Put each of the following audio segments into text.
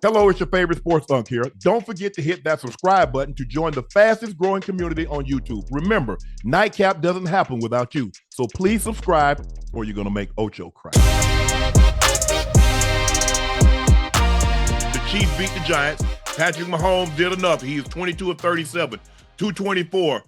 Hello, it's your favorite sports Unc here. Don't forget to hit that subscribe button to join the fastest growing community on YouTube. Remember, Nightcap doesn't happen without you. So please subscribe or you're going to make Ocho cry. The Chiefs beat the Giants. Patrick Mahomes did enough. He is 22 of 37, 224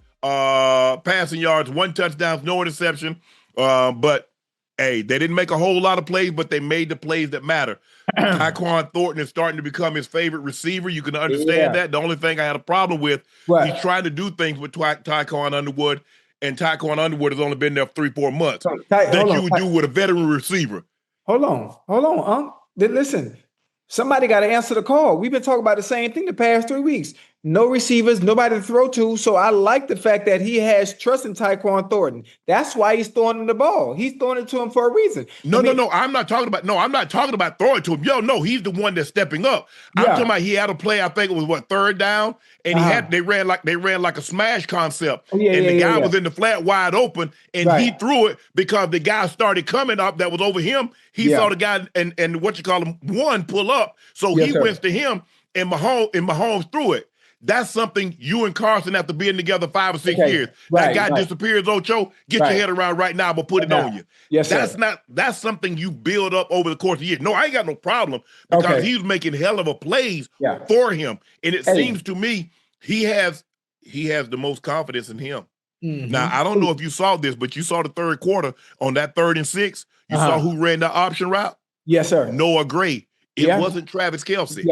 passing yards, 1 touchdown, no interception. But hey, they didn't make a whole lot of plays, but they made the plays that matter. Tyquan Thornton is starting to become his favorite receiver. You can understand that. The only thing I had a problem with, he's trying to do things with Tyquan Underwood, and Tyquan Underwood has only been there for 3-4 months. That you would do with a veteran receiver. Hold on, Unc. Listen, somebody got to answer the call. We've been talking about the same thing the past 3 weeks. No receivers, nobody to throw to. So I like the fact that he has trust in Tyquan Thornton. That's why he's throwing him the ball. He's throwing it to him for a reason. No. I'm not talking about throwing to him. No, he's the one that's stepping up. I'm talking about he had a play, I think it was third down, and they ran like a smash concept. The guy was in the flat wide open, and he threw it because the guy started coming up that was over him. He saw the guy and one pull up. So he went to him, and Mahomes threw it. That's something you and Carson have to be in together 5 or 6 years. That guy disappears, Ocho. Get your head around right now, but put it on you. Yes, that's something you build up over the course of years. No, I ain't got no problem because he's making hell of a plays for him. And it seems to me he has the most confidence in him. Mm-hmm. Now, I don't know if you saw this, but you saw the third quarter on that 3rd and 6. You saw who ran the option route? Yes, sir. Noah Gray. It wasn't Travis Kelce.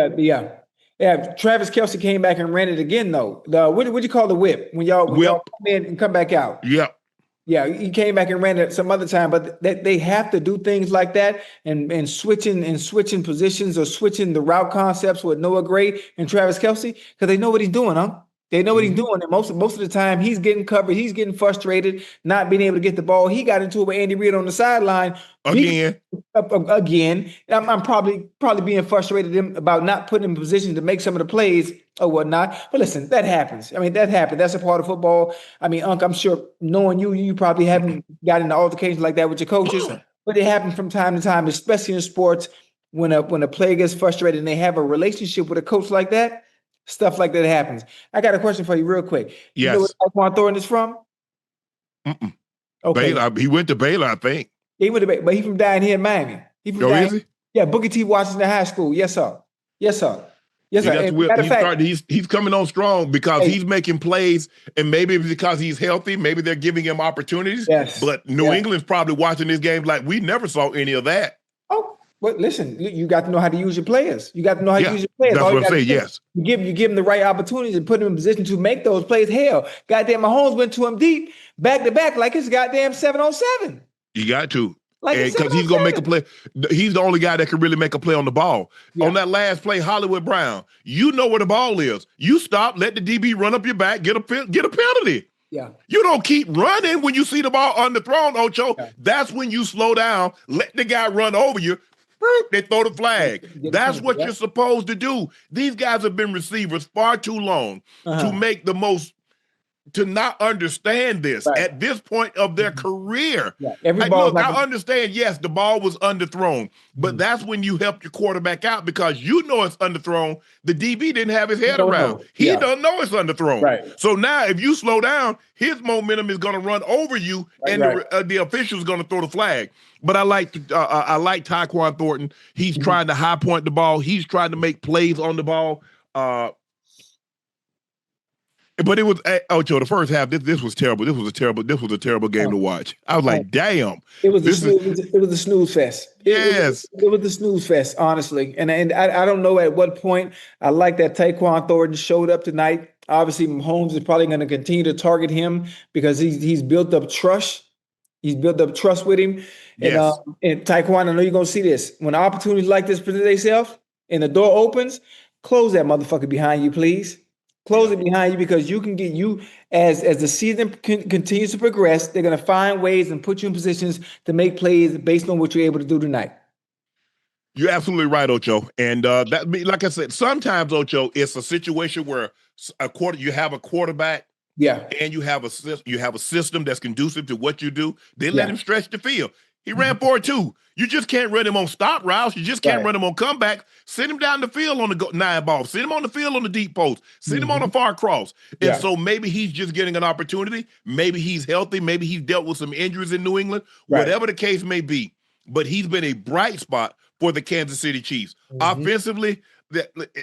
Yeah, Travis Kelce came back and ran it again, though. What do you call the whip? When y'all come in and come back out. Yep. Yeah, he came back and ran it some other time, but they have to do things like that and switching positions or switching the route concepts with Noah Gray and Travis Kelce because they know what he's doing, huh? They know what he's doing, and most of the time he's getting covered, he's getting frustrated, not being able to get the ball. He got into it with Andy Reid on the sideline again. I'm probably being frustrated about not putting him in position to make some of the plays or whatnot. But listen, that happens. I mean, that happened. That's a part of football. I mean, Unc, I'm sure knowing you probably haven't gotten into altercations like that with your coaches, but it happens from time to time, especially in sports when a player gets frustrated and they have a relationship with a coach like that. Stuff like that happens. I got a question for you real quick. Yes. You know where Tyquan Thornton is from? Okay. Baylor. He went to Baylor, I think. He went to Baylor, but he's from down here in Miami. Is he? Yeah, Booker T. Washington High School. Yes, sir. Yes, sir. Yes, sir. He's coming on strong because he's making plays, and maybe because he's healthy, maybe they're giving him opportunities. Yes. But New England's probably watching this game like we never saw any of that. Oh, but listen, you got to know how to use your players. You got to know how to use your players. That's what I'm saying, yes. You give them the right opportunities and put them in position to make those plays. Hell, goddamn, Mahomes went to him deep, back to back, like it's goddamn 7-on-7. You got to. Because he's going to make a play. He's the only guy that can really make a play on the ball. Yeah. On that last play, Hollywood Brown, you know where the ball is. You stop, let the DB run up your back, get a penalty. Yeah. You don't keep running when you see the ball underthrown, Ocho. Yeah. That's when you slow down, let the guy run over you. They throw the flag. That's what you're supposed to do. These guys have been receivers far too long to make the most, to not understand this at this point of their career. Yeah. I understand, yes, the ball was underthrown, but that's when you help your quarterback out because you know it's underthrown. The DB didn't have his head around. He doesn't know it's underthrown. Right. So now if you slow down, his momentum is going to run over you, and the official's going to throw the flag. But I like Tyquan Thornton. He's trying to high point the ball. He's trying to make plays on the ball. But it was Ocho. The first half, this was terrible. This was a terrible game to watch. I was like, damn. It was a snooze fest. Yes, it was the snooze fest, honestly. And I don't know at what point. I like that Tyquan Thornton showed up tonight. Obviously, Mahomes is probably going to continue to target him because he's built up trust. He's built up trust with him. Yes. And Tyquan, I know you're going to see this. When opportunities like this present themselves and the door opens, close that motherfucker behind you, please. Close it behind you because you can get you as the season continues to progress. They're going to find ways and put you in positions to make plays based on what you're able to do tonight. You're absolutely right, Ocho. And that, like I said, sometimes, Ocho, it's a situation where you have a quarterback, and you have a system that's conducive to what you do. They let him stretch the field. He ran 4-2. You just can't run him on stop routes. You just can't run him on comebacks. Send him down the field on the 9 ball. Send him on the field on the deep post. Send him on a far cross. And so maybe he's just getting an opportunity. Maybe he's healthy. Maybe he's dealt with some injuries in New England. Whatever the case may be. But he's been a bright spot for the Kansas City Chiefs. Offensively,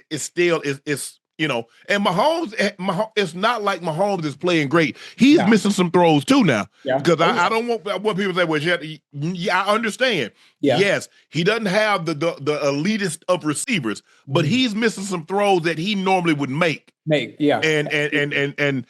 it's still you know, and Mahomes, it's not like Mahomes is playing great. He's missing some throws too now. Because I don't want people to say, well, I understand. Yes, he doesn't have the elitist of receivers, but he's missing some throws that he normally would make. And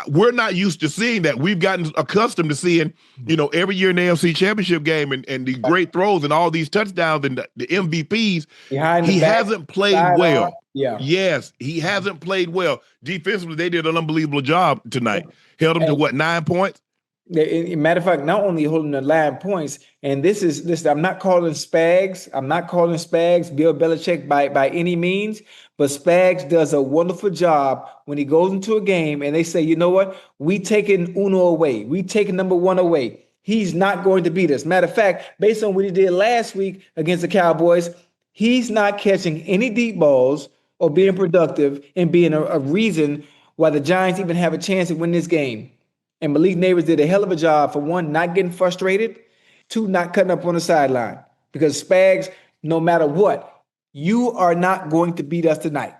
we're not used to seeing that. We've gotten accustomed to seeing, you know, every year in the AFC Championship game and the great throws and all these touchdowns and the MVPs. He hasn't played well. Yes, he hasn't played well. Defensively, they did an unbelievable job tonight. Held him to what, 9 points? Matter of fact, not only holding the 9 points, and this is I'm not calling Spags. I'm not calling Spags Bill Belichick by any means, but Spags does a wonderful job when he goes into a game and they say, you know what, we taking Uno away, we taking number 1 away. He's not going to beat us. Matter of fact, based on what he did last week against the Cowboys, he's not catching any deep balls or being productive and being a reason why the Giants even have a chance to win this game. And Malik Neighbors did a hell of a job for 1, not getting frustrated, 2, not cutting up on the sideline. Because Spags, no matter what, you are not going to beat us tonight.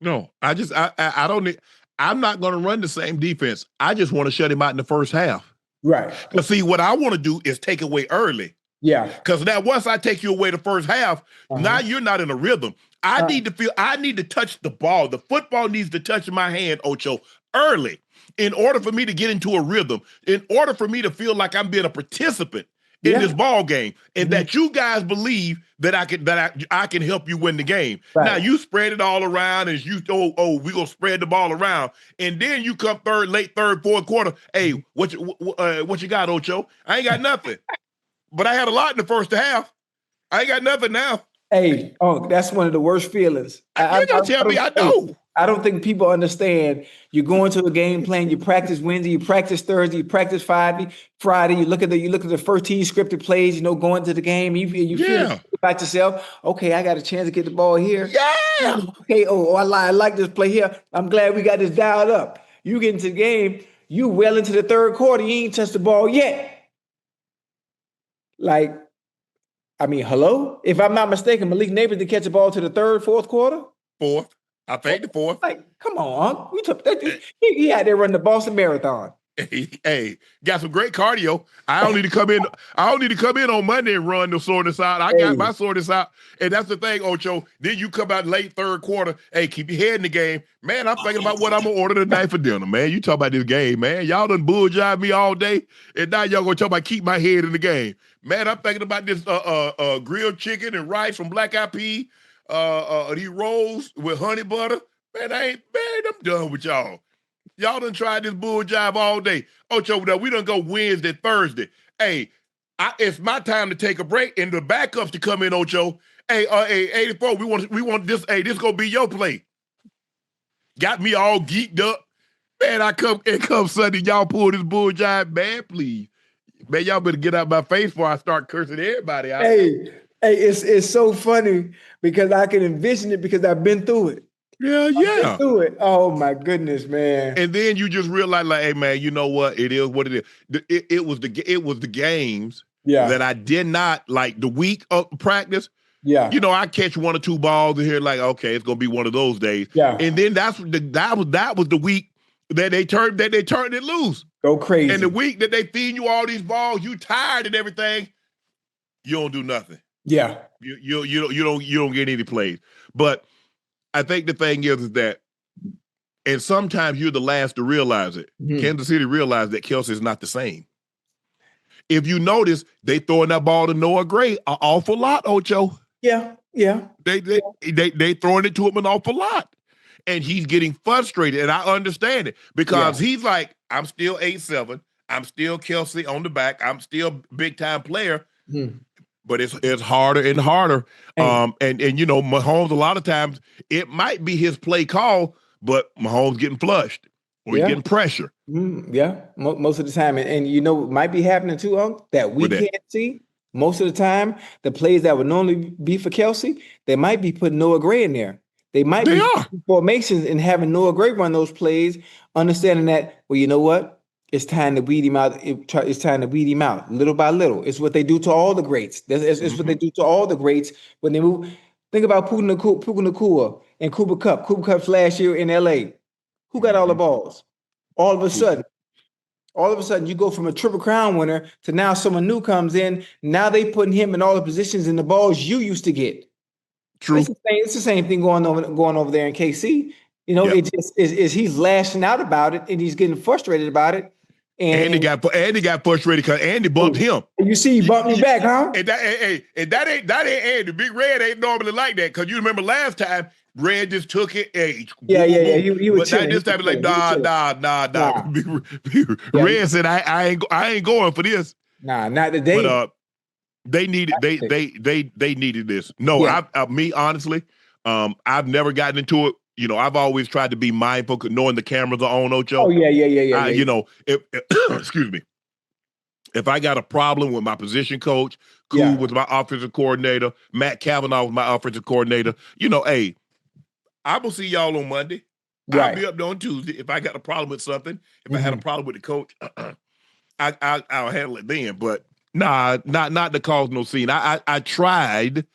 No, I don't need. I'm not going to run the same defense. I just want to shut him out in the first half. Right. But see, what I want to do is take away early. Because now once I take you away the first half, now you're not in a rhythm. I need to touch the ball. The football needs to touch my hand, Ocho, early in order for me to get into a rhythm, in order for me to feel like I'm being a participant in this ball game, and that you guys believe that I can help you win the game. Now you spread it all around, and you we're gonna spread the ball around, and then you come late third, fourth quarter. Hey, what you got, Ocho? I ain't got nothing, but I had a lot in the first half. I ain't got nothing now. Hey, that's one of the worst feelings. You gonna tell me I know. I don't think people understand. You go into a game plan, you practice Wednesday, you practice Thursday, you practice Friday. You look at the first team scripted plays, you know, going to the game, you feel about yourself. Okay, I got a chance to get the ball here. Yeah. Okay, I like this play here. I'm glad we got this dialed up. You get into the game, you well into the third quarter, you ain't touched the ball yet. Like, I mean, hello? If I'm not mistaken, Malik Neighbors did catch the ball to the third, fourth quarter? Fourth. I think the fourth. Like, come on, Unc. We took that. He had there running the Boston Marathon. Hey, got some great cardio. I don't need to come in. I don't need to come in on Monday and run the soreness out. I got my soreness out, and that's the thing, Ocho. Then you come out late third quarter. Hey, keep your head in the game, man. I'm thinking about what I'm gonna order tonight for dinner, man. You talk about this game, man. Y'all done bull jive me all day, and now y'all gonna talk about keep my head in the game, man. I'm thinking about this grilled chicken and rice from Black Eyed Peas. These rolls with honey butter, man, I'm done with y'all. Y'all done tried this bull jive all day. Ocho, we done go Wednesday, Thursday. Hey, it's my time to take a break and the backups to come in, Ocho. Hey, 84, we want this. Hey, this gonna be your play. Got me all geeked up. Man, come Sunday, y'all pull this bull jive, man, please. Man, y'all better get out my face before I start cursing everybody out. Hey, it's so funny because I can envision it because I've been through it. Yeah. Been through it. Oh my goodness, man. And then you just realize, like, hey, man, you know what? It is what it is. It was the games that I did not like the week of practice. Yeah. You know, I catch 1 or 2 balls in here, like, okay, it's gonna be one of those days. Yeah. And then that was the week that they turned it loose. Go crazy. And the week that they feed you all these balls, you tired and everything, you don't do nothing. Yeah. You don't get any plays. But I think the thing is that, and sometimes you're the last to realize it. Mm-hmm. Kansas City realized that Kelce is not the same. If you notice, they throwing that ball to Noah Gray an awful lot, Ocho. Yeah. They throwing it to him an awful lot. And he's getting frustrated, and I understand it because he's like, I'm still 8'7", I'm still Kelce on the back, I'm still big-time player. Mm-hmm. But it's harder and harder. And you know, Mahomes, a lot of times, it might be his play call, but Mahomes getting flushed. or he's getting pressure. Yeah, most of the time. And you know what might be happening too, Unc, that we can't see? Most of the time, the plays that would normally be for Kelce, they might be putting Noah Gray in there. They might be formations and having Noah Gray run those plays, understanding that, well, you know what? It's time to weed him out. It's time to weed him out little by little. It's what they do to all the greats. It's what they do to all the greats when they move. Think about Puka Nacua and Cooper Kupp. Cooper Kupp's last year in LA. Who got all the balls? All of a sudden, you go from a Triple Crown winner to now someone new comes in. Now they putting him in all the positions in the balls you used to get. True. It's the same thing going over there in KC. You know, it just is he's lashing out about it and he's getting frustrated about it. And Andy got frustrated because Andy bumped him. You see, he bumped me back, huh? And that ain't Andy. Big Red ain't normally like that because you remember last time Red just took it. Yeah. He was. But this time, like, nah. Red said, I ain't going for this. Nah, not today. But they needed they needed this. No, me honestly, I've never gotten into it. You know, I've always tried to be mindful, knowing the cameras are on, Ocho. Oh, yeah. You know, if excuse me, if I got a problem with my position coach, with my offensive coordinator, Matt Cavanaugh was my offensive coordinator, you know, hey, I will see y'all on Monday. I'll be up there on Tuesday. If I got a problem with something, if I had a problem with the coach, I'll handle it then. But not to cause no scene. I tried.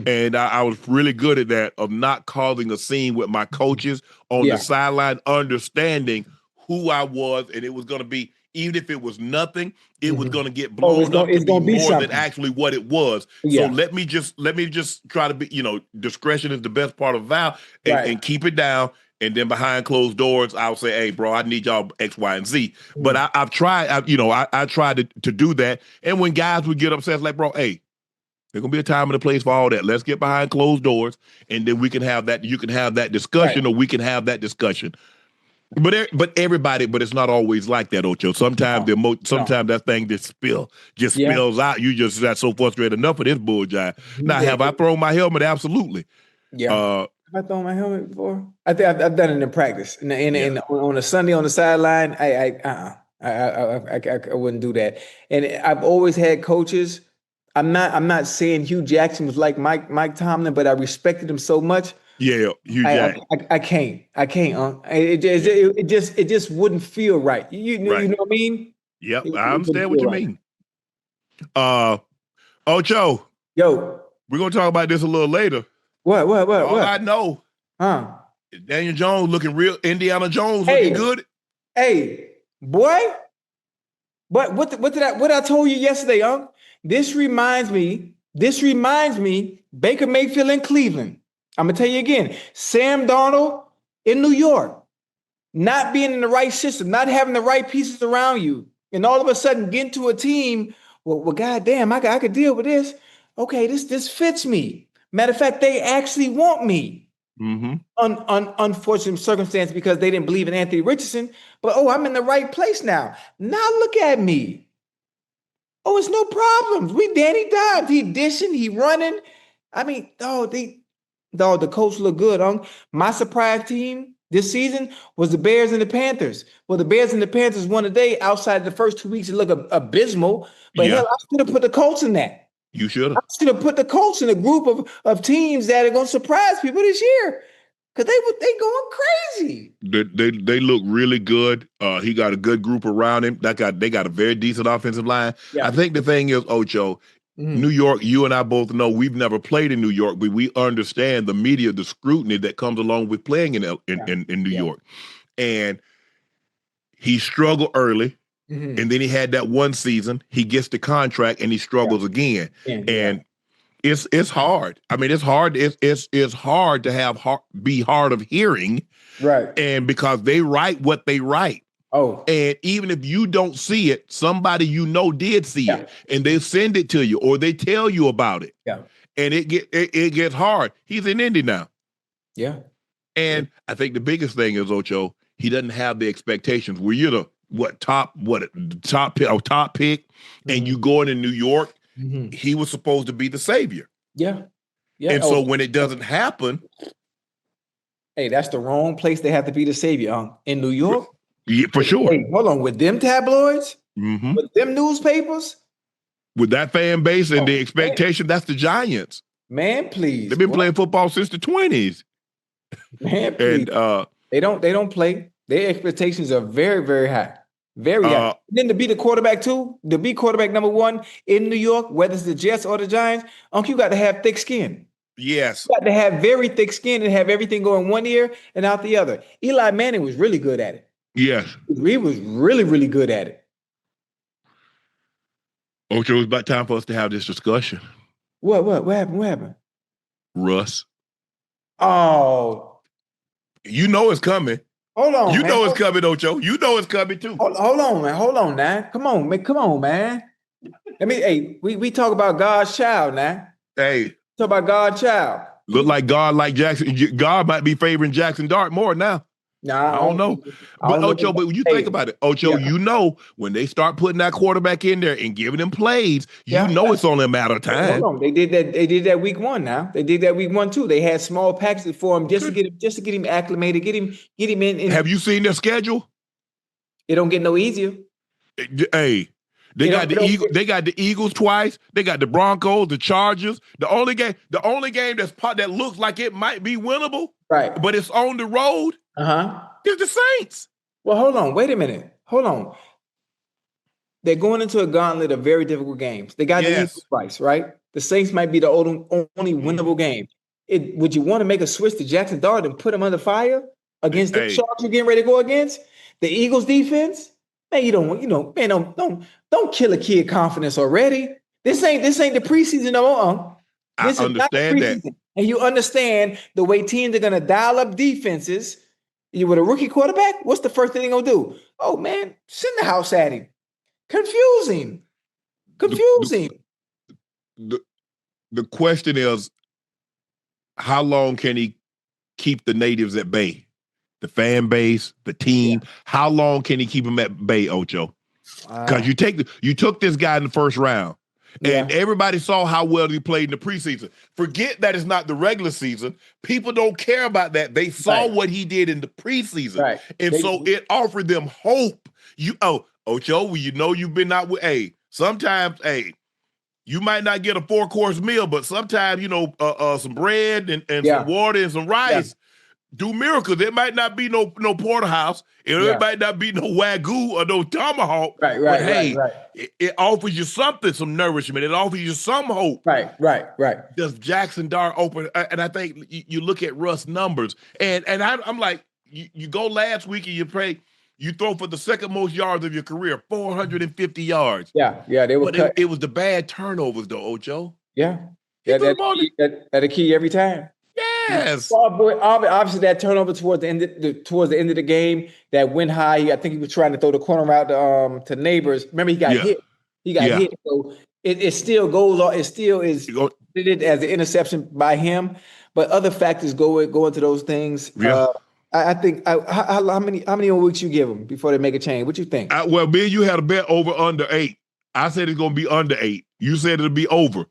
And I was really good at that, of not causing a scene with my coaches on the sideline, understanding who I was, and it was going to be, even if it was nothing, it was going to get blown up to be more than actually what it was. So let me just try to be, you know, discretion is the best part of Val, and keep it down. And then behind closed doors, I'll say, hey, bro, I need y'all X, Y, and Z. But I've tried, I tried to do that. And when guys would get upset, it's like, bro, hey, there's gonna be a time and a place for all that. Let's get behind closed doors, and then we can have that. You can have that discussion, or we can have that discussion. But it's not always like that, Ocho. Sometimes sometimes that thing just spills out. You just got so frustrated. Enough of this bullshit. Now, have I thrown my helmet? Absolutely. Yeah. Have I thrown my helmet before? I think I've done it in practice. And on a Sunday on the sideline, I wouldn't do that. And I've always had coaches. I'm not saying Hugh Jackson was like Mike Tomlin, but I respected him so much. Yeah, Hugh Jackson. I can't. It just wouldn't feel right. You know what I mean? Yep, I understand what you mean. Ocho. Yo. We're gonna talk about this a little later. What? All I know. Daniel Jones looking real. Indiana Jones looking good. Hey, boy. But what I told you yesterday, Unc? This reminds me, Baker Mayfield in Cleveland. I'm going to tell you again, Sam Darnold in New York, not being in the right system, not having the right pieces around you, and all of a sudden getting to a team, well goddamn, I could deal with this. Okay, this fits me. Matter of fact, they actually want me. Unfortunate circumstance because they didn't believe in Anthony Richardson, but I'm in the right place now. Now look at me. Oh, it's no problem. We Danny Dimes. He dishing, he running. I mean, the coach look good. My surprise team this season was the Bears and the Panthers. Well, the Bears and the Panthers won today. Outside the first 2 weeks, it looked abysmal. But hell, I should have put the Colts in that. You should have. I should have put the Colts in a group of teams that are going to surprise people this year. Because they going crazy. They look really good. He got a good group around him. They got a very decent offensive line. Yeah. I think the thing is, Ocho, New York, you and I both know we've never played in New York, but we understand the media, the scrutiny that comes along with playing in New York. And he struggled early, and then he had that one season. He gets the contract, and he struggles again. And it's hard. I mean, it's hard. It's hard to be hard of hearing, right? And because they write what they write. Oh, and even if you don't see it, somebody did see it, and they send it to you or they tell you about it. Yeah, and it gets hard. He's in Indy now. Yeah, and I think the biggest thing is, Ocho, he doesn't have the expectations. Where you're the top pick, and you going to New York. He was supposed to be the savior. Yeah. And so when it doesn't happen. Hey, that's the wrong place they have to be the savior. In New York, Yeah, for sure. Hey, hold on, with them tabloids, with them newspapers, with that fan base and the expectation, that's the Giants. Man, please. They've been playing football since the 20s. Man, please. And they don't play. Their expectations are very, very high. Very high. Then to be the quarterback too, to be quarterback number one in New York, whether it's the Jets or the Giants, Unc, you got to have thick skin. Yes. You got to have very thick skin and have everything going one ear and out the other. Eli Manning was really good at it. Yes. He was really, really good at it. Ocho, it's about time for us to have this discussion. What happened? What happened? Russ. Oh. You know it's coming. Hold on, You man. know it's coming, Ocho. You know it's coming too. Hold on, man. Hold on now. Come on, man. We talk about God's child now. Hey. Talk about God's child. Look like God like Jackson. God might be favoring Jackson Dart more now. Nah, I don't know. But Ocho, but when you think about it, Ocho, you know when they start putting that quarterback in there and giving him plays, you know it's only a matter of time. Hold on. They did that week one now. They did that week one too. They had small packages for him just to get him acclimated, get him in. Have you seen their schedule? It don't get no easier. Hey, they got the Eagles twice. They got the Broncos, the Chargers. The only game that looks like it might be winnable, right? But it's on the road. It's the Saints. Well, hold on. Wait a minute. Hold on. They're going into a gauntlet of very difficult games. They got the Eagles twice, right? The Saints might be the only winnable game. Would you want to make a switch to Jackson Dart and put him under fire against the Sharks you're getting ready to go against? The Eagles defense? Man, don't kill a kid confidence already. This ain't the preseason no more. This I understand that. And you understand the way teams are gonna dial up defenses. You with a rookie quarterback, what's the first thing they're gonna do? Oh man, send the house at him. Confusing. The question is, how long can he keep the natives at bay? The fan base, the team. Yeah. How long can he keep them at bay, Ocho? Because you took this guy in the first round. And everybody saw how well he played in the preseason. Forget that it's not the regular season. People don't care about that. They saw what he did in the preseason. Right. And so it offered them hope. Ocho, well, you know you've been out with, sometimes, you might not get a 4-course meal, but sometimes, some bread and some water and some rice do miracles. It might not be no porterhouse. It might not be no Wagyu or no tomahawk. Right. It offers you something, some nourishment. It offers you some hope. Right. Does Jackson Dart open? And I think you look at Russ' numbers, and I'm like, you go last week and you throw for the second most yards of your career, 450 yards. Yeah, they were. But it was the bad turnovers, though, Ocho. Yeah, that a key every time. Yes. Obviously, that turnover towards the end of the game, that went high. I think he was trying to throw the corner out to Neighbors. Remember, he got hit. Hit. So it still goes on. It still is credited as an interception by him. But other factors go into those things. Yeah. I think how many more weeks you give them before they make a change? What you think? Well, Ben, you had a bet over under 8. I said it's going to be under 8. You said it'll be over.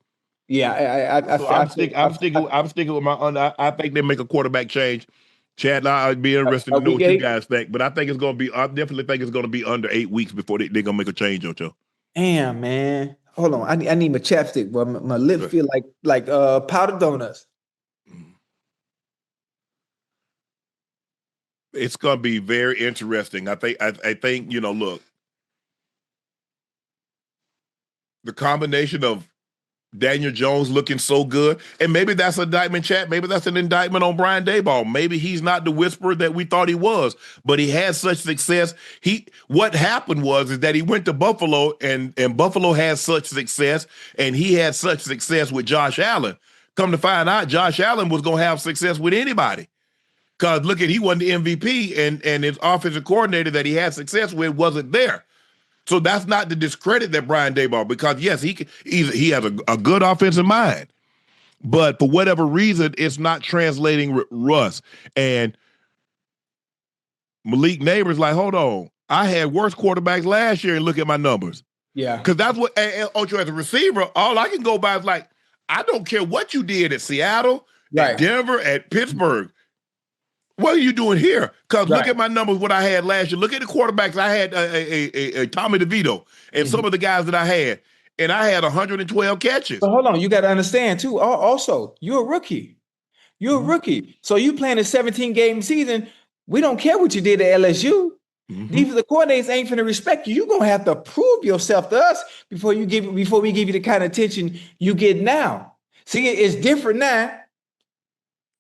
Yeah, I'm sticking with my under. I think they make a quarterback change. Chad and I'd be interested to know what you guys think, but I think it's going to be. I definitely think it's going to be under 8 weeks before they're going to make a change, Ocho. Damn, man. Hold on, I need my chapstick, but my lips feel like powdered donuts. It's going to be very interesting. I think look, the combination of Daniel Jones looking so good, and maybe that's an indictment, Chat. Maybe that's an indictment on Brian Daboll. Maybe he's not the whisperer that we thought he was, but he had such success. What happened is that he went to Buffalo, and Buffalo had such success, and he had such success with Josh Allen. Come to find out, Josh Allen was going to have success with anybody. Because look he won the MVP, and his offensive coordinator that he had success with wasn't there. So that's not to discredit that Brian Daboll, because yes, he has a good offensive mind, but for whatever reason, it's not translating with Russ. And Malik Neighbors like, hold on, I had worse quarterbacks last year, and look at my numbers. Yeah, because that's what Ocho as a receiver, all I can go by is like, I don't care what you did at Seattle, at Denver, at Pittsburgh. What are you doing here? Because Right. look at my numbers, what I had last year. Look at the quarterbacks. I had a Tommy DeVito and some of the guys that I had, and I had 112 catches. But hold on, you got to understand too. Also, you're a rookie. You're a rookie. So you playing a 17-game season. We don't care what you did at LSU. These the coordinators ain't finna respect you. You're gonna have to prove yourself to us before we give you the kind of attention you get now. See, it's different now.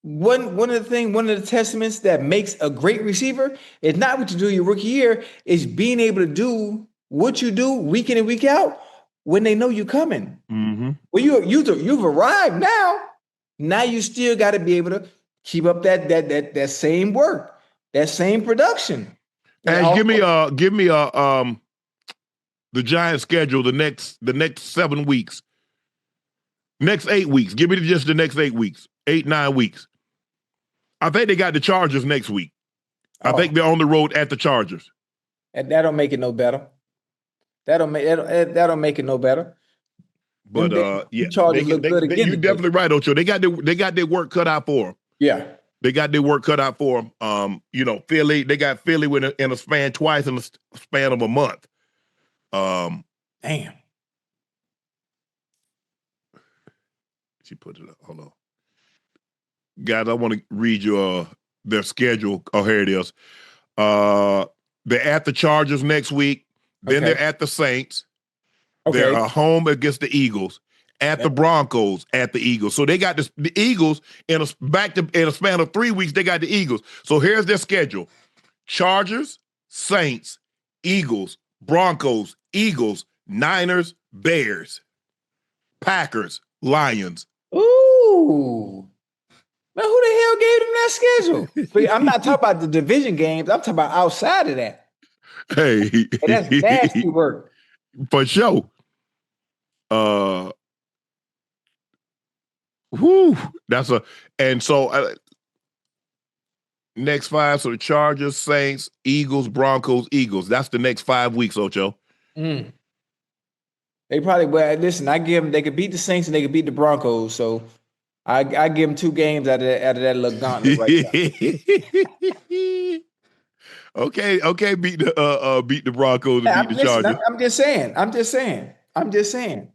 One of the testaments that makes a great receiver is not what you do your rookie year, is being able to do what you do week in and week out when they know you're coming. Well, you've arrived now. Now you still got to be able to keep up that same work, that same production. Ash, give me the Giants schedule the next 7 weeks. Next 8 weeks. Give me just the next 8 weeks. 9 weeks. I think they got the Chargers next week. I think they're on the road at the Chargers. And that don't make it no better. That don't make it no better. But yeah, Chargers look good again. You're definitely right, Ocho. They got their work cut out for them. Yeah. They got their work cut out for them. Philly, they got Philly in a span twice in the span of a month. Damn. She put it up. Hold on. Guys, I want to read you their schedule. Oh, here it is. They're at the Chargers next week. Then they're at the Saints. Okay. They're home against the Eagles. At the Broncos, at the Eagles. So they got the Eagles in a span of 3 weeks. They got the Eagles. So here's their schedule: Chargers, Saints, Eagles, Broncos, Eagles, Niners, Bears, Packers, Lions. Ooh. Man, who the hell gave them that schedule? But I'm not talking about the division games. I'm talking about outside of that. Hey, that's nasty work. For sure. Whoo, next 5. So the Chargers, Saints, Eagles, Broncos, Eagles. That's the next 5 weeks, Ocho. They probably listen. I give them. They could beat the Saints and they could beat the Broncos. So I give them 2 games out of that little gauntlet right there. Okay. Beat the Broncos and beat the Chargers. I'm just saying.